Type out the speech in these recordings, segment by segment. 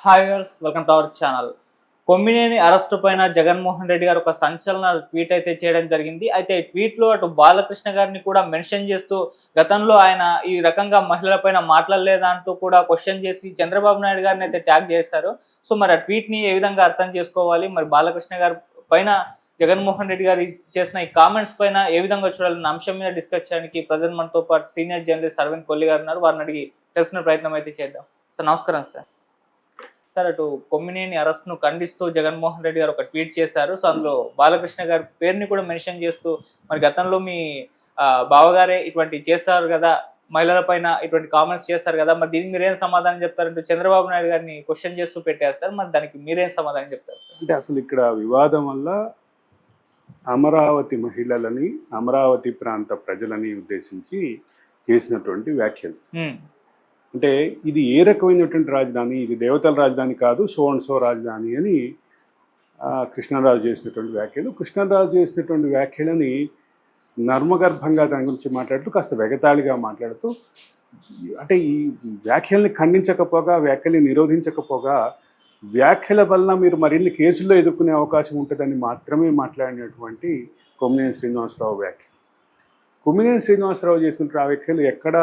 Hi viewers, welcome to our channel. Kommineni arrest పైన జగన్మోహన్ రెడ్డి గారు ఒక సంచలన ట్వీట్ అయితే చేయడం జరిగింది. అయితే ఈ ట్వీట్లో అటు బాలకృష్ణ గారిని కూడా మెన్షన్ చేస్తూ గతంలో ఆయన ఈ రకంగా మహిళలపైన మాట్లాడలేదా అంటూ కూడా క్వశ్చన్ చేసి చంద్రబాబు నాయుడు గారిని అయితే ట్యాగ్ చేశారు. సో మరి ఆ ట్వీట్ని ఏ విధంగా అర్థం చేసుకోవాలి, మరి బాలకృష్ణ గారి పైన జగన్మోహన్ రెడ్డి గారు చేసిన ఈ కామెంట్స్ పైన ఏ విధంగా చూడాలన్న అంశం మీద డిస్కస్ చేయడానికి ప్రజెంట్ మనతో పాటు సీనియర్ జర్నలిస్ట్ అరవింద్ కొల్లి గారు ఉన్నారు. వారిని అడిగి తెలుసుకునే ప్రయత్నం అయితే చేద్దాం. సార్ నమస్కారం సార్. సార్ అటు కొమ్మినేని అరెస్ట్ ను ఖండిస్తూ జగన్మోహన్ రెడ్డి గారు ఒక ట్వీట్ చేశారు. సో అందులో బాలకృష్ణ గారి పేరుని కూడా మెన్షన్ చేస్తూ మరి గతంలో మీ బావగారే ఇటువంటి చేశారు కదా, మహిళల పైన ఇటువంటి కామెంట్స్ చేస్తారు కదా, మరి దీనికి మీరేం సమాధానం చెప్తారంటూ చంద్రబాబు నాయుడు గారిని క్వశ్చన్ చేస్తూ పెట్టారు సార్. మరి దానికి మీరేం సమాధానం చెప్తారు సార్? అంటే అసలు ఇక్కడ వివాదం వల్ల అమరావతి మహిళలని, అమరావతి ప్రాంత ప్రజలని ఉద్దేశించి చేసినటువంటి వ్యాఖ్యలు. అంటే ఇది ఏ రకమైనటువంటి రాజధాని, ఇది దేవతల రాజధాని కాదు, సో అండ్ సో రాజధాని అని కృష్ణరాజు చేసినటువంటి వ్యాఖ్యలు. కృష్ణరాజు చేసినటువంటి వ్యాఖ్యలని నర్మగర్భంగా దాని గురించి మాట్లాడుతూ కాస్త వెగతాళిగా మాట్లాడుతూ, అంటే ఈ వ్యాఖ్యల్ని ఖండించకపోగా, వ్యాఖ్యల్ని నిరోధించకపోగా, వ్యాఖ్యల వలన మీరు మరిన్ని కేసుల్లో ఎదుర్కొనే అవకాశం ఉంటుందని మాత్రమే మాట్లాడినటువంటి కొమ్మినేని శ్రీనివాసరావు వ్యాఖ్య. కొమ్మినేని శ్రీనివాసరావు చేసిన ఆ వ్యాఖ్యలు ఎక్కడ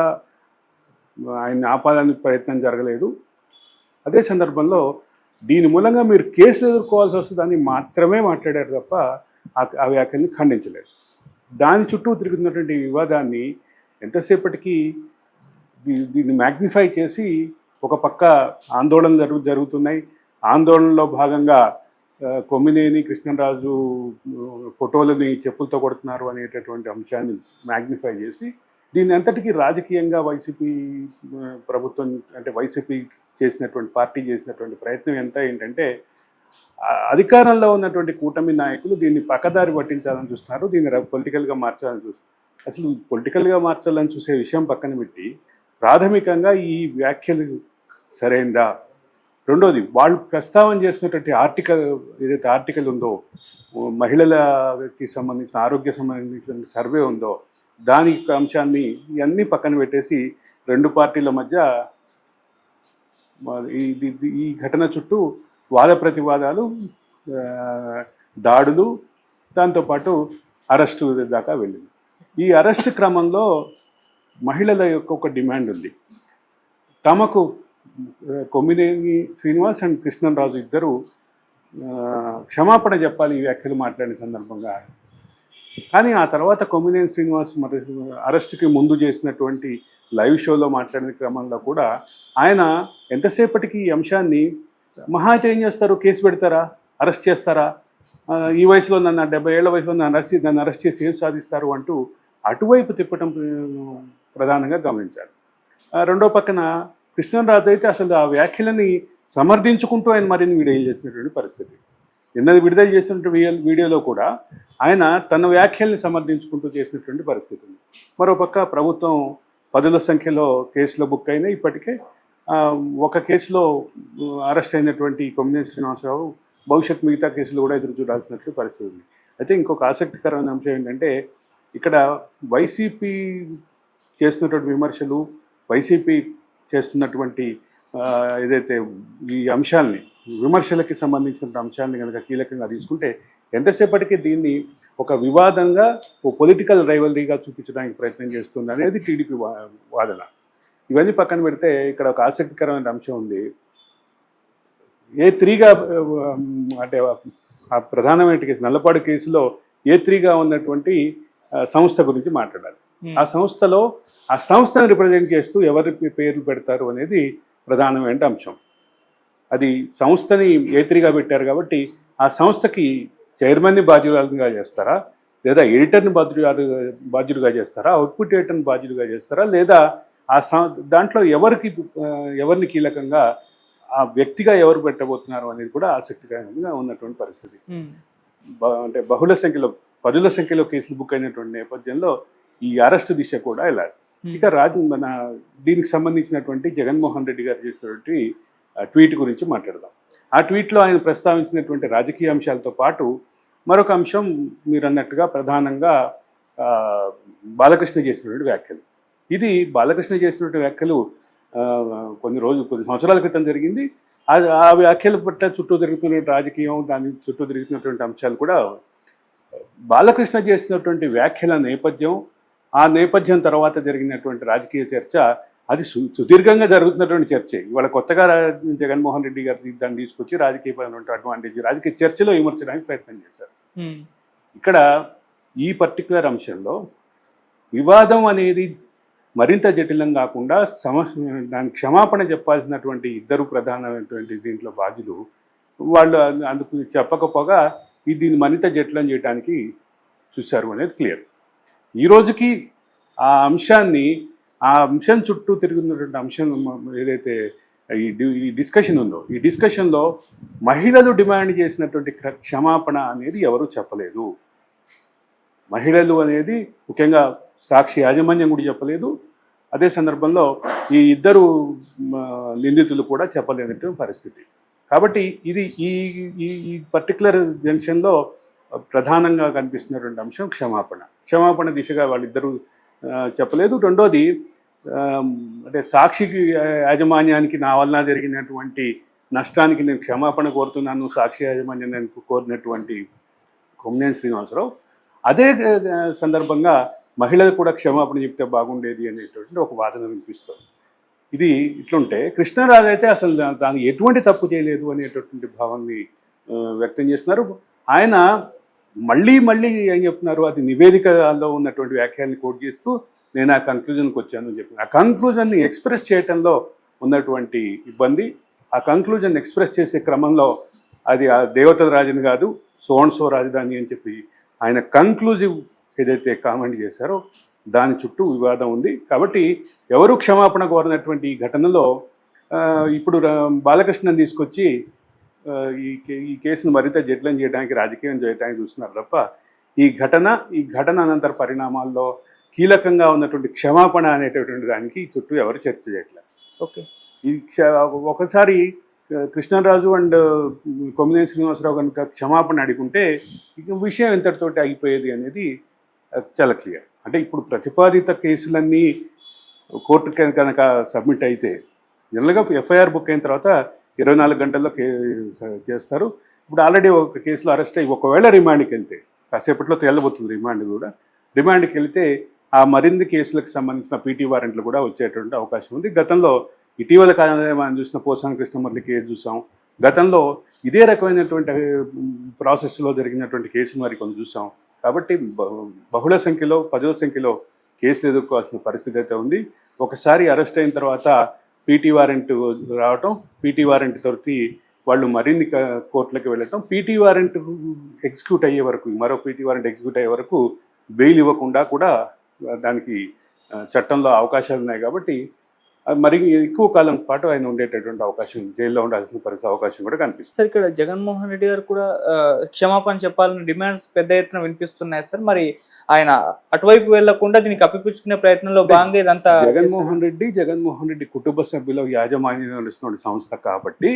ఆయన ఆపాలని ప్రయత్నం జరగలేదు. అదే సందర్భంలో దీని మూలంగా మీరు కేసులు ఎదుర్కోవాల్సి వస్తుందని మాత్రమే మాట్లాడారు తప్ప ఆ వ్యాఖ్యల్ని ఖండించలేదు. దాని చుట్టూ తిరుగుతున్నటువంటి వివాదాన్ని ఎంతసేపటికి దీన్ని మ్యాగ్నిఫై చేసి ఒక పక్క ఆందోళనలు జరుగుతున్నాయి. ఆందోళనలో భాగంగా కొమ్మినేని కృష్ణరాజు ఫోటోలని చెప్పులతో కొడుతున్నారు అనేటటువంటి అంశాన్ని మ్యాగ్నిఫై చేసి దీని అంతటికీ రాజకీయంగా వైసీపీ ప్రభుత్వం, అంటే వైసీపీ చేసినటువంటి పార్టీ చేసినటువంటి ప్రయత్నం ఏంటంటే అధికారంలో ఉన్నటువంటి కూటమి నాయకులు దీన్ని పక్కదారి పట్టించాలని చూస్తున్నారు, దీన్ని పొలిటికల్గా మార్చాలని చూస్తున్నారు. అసలు పొలిటికల్గా మార్చాలని చూసే విషయం పక్కన పెట్టి ప్రాథమికంగా ఈ వ్యాఖ్యలు సరైనదా? రెండోది, వాళ్ళు ప్రస్తావన చేసినటువంటి ఏదైతే ఆర్టికల్ ఉందో, మహిళలకి సంబంధించిన ఆరోగ్య సంబంధించిన సర్వే ఉందో, దాని అంశాన్ని ఇవన్నీ పక్కన పెట్టేసి రెండు పార్టీల మధ్య ఈ ఘటన చుట్టూ వాద ప్రతివాదాలు, దాడులు, దాంతోపాటు అరెస్టు దాకా వెళ్ళింది. ఈ అరెస్ట్ క్రమంలో మహిళల యొక్క ఒక డిమాండ్ ఉంది. తమకు కొమ్మినేని శ్రీనివాస్ అండ్ కృష్ణరాజు ఇద్దరు క్షమాపణ చెప్పాలి ఈ వ్యాఖ్యలు మాట్లాడిన సందర్భంగా. కానీ ఆ తర్వాత కొమ్మినేని శ్రీనివాస్ మరి అరెస్టుకి ముందు చేసినటువంటి లైవ్ షోలో మాట్లాడిన క్రమంలో కూడా ఆయన ఎంతసేపటికి ఈ అంశాన్ని మహా అయితే ఏం చేస్తారు, కేసు పెడతారా, అరెస్ట్ చేస్తారా, ఈ వయసులో నన్ను 70 ఏళ్ల వయసులో నన్ను అరెస్ట్ చేసి ఏం సాధిస్తారు అంటూ అటువైపు తిప్పటం ప్రధానంగా గమనించారు. రెండో పక్కన కృష్ణరాజు అయితే అసలు ఆ వ్యాఖ్యలని సమర్థించుకుంటూ ఆయన మరిన్ని వీడియోలు చేసినటువంటి పరిస్థితి. నిన్నది విడుదల చేసినటువంటి వీడియోలో కూడా ఆయన తన వ్యాఖ్యల్ని సమర్థించుకుంటూ చేసినటువంటి పరిస్థితి ఉంది. మరోపక్క ప్రభుత్వం పదుల సంఖ్యలో కేసులో బుక్ అయినాయి. ఇప్పటికే ఒక కేసులో అరెస్ట్ అయినటువంటి కొమ్మినేని శ్రీనివాసరావు భవిష్యత్ మిగతా కేసులు కూడా ఎదురు చూడాల్సినటువంటి పరిస్థితి ఉంది. అయితే ఇంకొక ఆసక్తికరమైన అంశం ఏంటంటే ఇక్కడ వైసీపీ చేస్తున్నటువంటి విమర్శలు, వైసీపీ చేస్తున్నటువంటి ఏదైతే ఈ అంశాలని, విమర్శలకి సంబంధించిన అంశాలని కనుక కీలకంగా తీసుకుంటే ఎంతసేపటికి దీన్ని ఒక వివాదంగా, ఓ పొలిటికల్ రైవలరీగా చూపించడానికి ప్రయత్నం చేస్తుంది అనేది టీడీపీ వాదన. ఇవన్నీ పక్కన పెడితే ఇక్కడ ఒక ఆసక్తికరమైన అంశం ఉంది. A3గా అంటే ఆ ప్రధానమైన కేసు నల్లపాడు కేసులో A3గా ఉన్నటువంటి సంస్థ గురించి మాట్లాడాలి. ఆ సంస్థను రిప్రజెంట్ చేస్తూ ఎవరి పేర్లు పెడతారు అనేది ప్రధానమైన అంశం. అది సంస్థని A3గా పెట్టారు కాబట్టి ఆ సంస్థకి చైర్మన్ని బాధ్యులుగా చేస్తారా, లేదా ఎడిటర్ని బాధ్యులుగా చేస్తారా, అవుట్పుట్ ఎడిటర్ని బాధ్యులుగా చేస్తారా, లేదా ఆ దాంట్లో ఎవరిని కీలకంగా ఆ వ్యక్తిగా ఎవరు పెట్టబోతున్నారు అనేది కూడా ఆసక్తికరంగా ఉన్నటువంటి పరిస్థితి. అంటే పదుల సంఖ్యలో కేసులు బుక్ అయినటువంటి నేపథ్యంలో ఈ అరెస్టు దిశ కూడా వెళ్ళాలి. ఇక మన దీనికి సంబంధించినటువంటి జగన్మోహన్ రెడ్డి గారు చేసినటువంటి ట్వీట్ గురించి మాట్లాడదాం. ఆ ట్వీట్లో ఆయన ప్రస్తావించినటువంటి రాజకీయ అంశాలతో పాటు మరొక అంశం మీరు అన్నట్టుగా ప్రధానంగా బాలకృష్ణ చేసినటువంటి వ్యాఖ్యలు. ఇది బాలకృష్ణ చేసినటువంటి వ్యాఖ్యలు కొన్ని సంవత్సరాల క్రితం జరిగింది. ఆ వ్యాఖ్యల పట్ల చుట్టూ తిరుగుతున్న రాజకీయం, దాని చుట్టూ తిరుగుతున్నటువంటి అంశాలు కూడా బాలకృష్ణ చేసినటువంటి వ్యాఖ్యల నేపథ్యం, ఆ నేపథ్యం తర్వాత జరిగినటువంటి రాజకీయ చర్చ అది సుదీర్ఘంగా జరుగుతున్నటువంటి చర్చే. ఇవాళ కొత్తగా జగన్మోహన్ రెడ్డి గారు దాన్ని తీసుకొచ్చి రాజకీయపరమైన అడ్వాంటేజ్, రాజకీయ చర్చలో విమర్చడానికి ప్రయత్నం చేశారు. ఇక్కడ ఈ పర్టికులర్ అంశంలో వివాదం అనేది మరింత జటిలం కాకుండా దానికి క్షమాపణ చెప్పాల్సినటువంటి ఇద్దరు ప్రధానమైనటువంటి దీంట్లో బాధ్యులు వాళ్ళు అందుకు చెప్పకపోగా దీన్ని మరింత జటిలం చేయడానికి చూశారు అనేది క్లియర్. ఈ రోజుకి ఆ అంశం చుట్టూ తిరుగుతున్నటువంటి అంశం ఏదైతే ఈ డిస్కషన్ ఉందో, ఈ డిస్కషన్లో మహిళలు డిమాండ్ చేసినటువంటి క్షమాపణ అనేది ఎవరూ చెప్పలేదు. మహిళలు అనేది ముఖ్యంగా సాక్షి యాజమాన్యం కూడా చెప్పలేదు. అదే సందర్భంలో ఈ ఇద్దరు నిందితులు కూడా చెప్పలేనటువంటి పరిస్థితి. కాబట్టి ఇది ఈ పర్టికులర్ జంక్షన్లో ప్రధానంగా కనిపిస్తున్నటువంటి అంశం క్షమాపణ దిశగా వాళ్ళిద్దరూ చెప్పలేదు. రెండోది అంటే సాక్షికి యాజమాన్యానికి నా వలన జరిగినటువంటి నష్టానికి నేను క్షమాపణ కోరుతున్నాను, సాక్షి యాజమాన్యాన్ని కోరినటువంటి కొమ్మినేని శ్రీనివాసరావు అదే సందర్భంగా మహిళలు కూడా క్షమాపణ చెప్తే బాగుండేది అనేటువంటి ఒక వాదన వినిపిస్తుంది. ఇది ఇట్లుంటే కృష్ణరాజు అయితే అసలు దాన్ని ఎటువంటి తప్పు చేయలేదు అనేటటువంటి భావాన్ని వ్యక్తం చేస్తున్నారు. ఆయన మళ్ళీ ఏం చెప్తున్నారు, అది నివేదికలో ఉన్నటువంటి వ్యాఖ్యల్ని కోట్ చేస్తూ నేను ఆ కన్క్లూజన్కి వచ్చాను అని చెప్పి, ఆ కన్క్లూజన్ని ఎక్స్ప్రెస్ చేయటంలో ఉన్నటువంటి ఇబ్బంది, ఆ కన్క్లూజన్ ఎక్స్ప్రెస్ చేసే క్రమంలో అది ఆ దేవతల రాజుని కాదు సో రాజధాని అని చెప్పి ఆయన కన్క్లూజివ్ ఏదైతే కామెంట్ చేశారో దాని చుట్టూ వివాదం ఉంది. కాబట్టి ఎవరు క్షమాపణ కోరినటువంటి ఈ ఘటనలో ఇప్పుడు బాలకృష్ణని తీసుకొచ్చి ఈ కేసును మరింత జటిలం చేయడానికి, రాజకీయం చేయడానికి చూస్తున్నారు తప్ప ఈ ఘటన అనంతర పరిణామాల్లో కీలకంగా ఉన్నటువంటి క్షమాపణ అనేటటువంటి దానికి చుట్టూ ఎవరు చర్చ చేయట్లేదు. ఓకే, ఈ ఒకసారి కృష్ణరాజు అండ్ కొమ్మినేని శ్రీనివాసరావు కనుక క్షమాపణ అడుగుంటే ఇక విషయం ఎంతటితోటి అయిపోయేది అనేది చాలా క్లియర్. అంటే ఇప్పుడు ప్రతిపాదిత కేసులన్నీ కోర్టుకి కనుక సబ్మిట్ అయితే జనరల్గా ఎఫ్ఐఆర్ బుక్ అయిన తర్వాత 24 గంటల్లో చేస్తారు. ఇప్పుడు ఆల్రెడీ ఒక కేసులో అరెస్ట్ అయ్యి ఒకవేళ రిమాండ్కి వెళ్తే కాసేపట్లో తేలబోతుంది, రిమాండ్కి వెళ్తే ఆ మరిన్ని కేసులకు సంబంధించిన పీటీ వారెంట్లు కూడా వచ్చేటువంటి అవకాశం ఉంది. గతంలో ఇటీవల కాలంలో మనం చూసిన పోసాని కృష్ణమురళి కేసు చూసాం. గతంలో ఇదే రకమైనటువంటి ప్రాసెస్లో జరిగినటువంటి కేసు మరి కొన్ని చూసాం. కాబట్టి బహుళ సంఖ్యలో, పదుల సంఖ్యలో కేసులు ఎదుర్కోవాల్సిన పరిస్థితి అయితే ఉంది. ఒకసారి అరెస్ట్ అయిన తర్వాత పీటీ వారెంట్ రావటం, పీటీ వారెంట్ తోటి వాళ్ళు మరిన్ని కోర్టులకు వెళ్ళటం, పీటీ వారెంట్ ఎగ్జిక్యూట్ అయ్యే వరకు, మరో పీటీ వారెంట్ ఎగ్జిక్యూట్ అయ్యే వరకు బెయిల్ ఇవ్వకుండా కూడా దానికి చట్టంలో అవకాశాలు ఉన్నాయి. కాబట్టి మరి ఎక్కువ కాలం పాటు ఆయన ఉండేటటువంటి అవకాశం, జైల్లో ఉండాల్సిన అవకాశం కూడా కనిపిస్తుంది. సార్, ఇక్కడ జగన్మోహన్ రెడ్డి గారు కూడా క్షమాపణ చెప్పాలని డిమాండ్స్ పెద్ద ఎత్తున వినిపిస్తున్నాయి సార్. మరి ఆయన అటువైపు వెళ్లకుండా దీన్ని కప్పిపుచ్చుకునే ప్రయత్నంలో భాగంగా ఇదంతా జగన్మోహన్ రెడ్డి కుటుంబ సభ్యుల యాజమాన్యం నడుస్తున్న సంస్థ కాబట్టి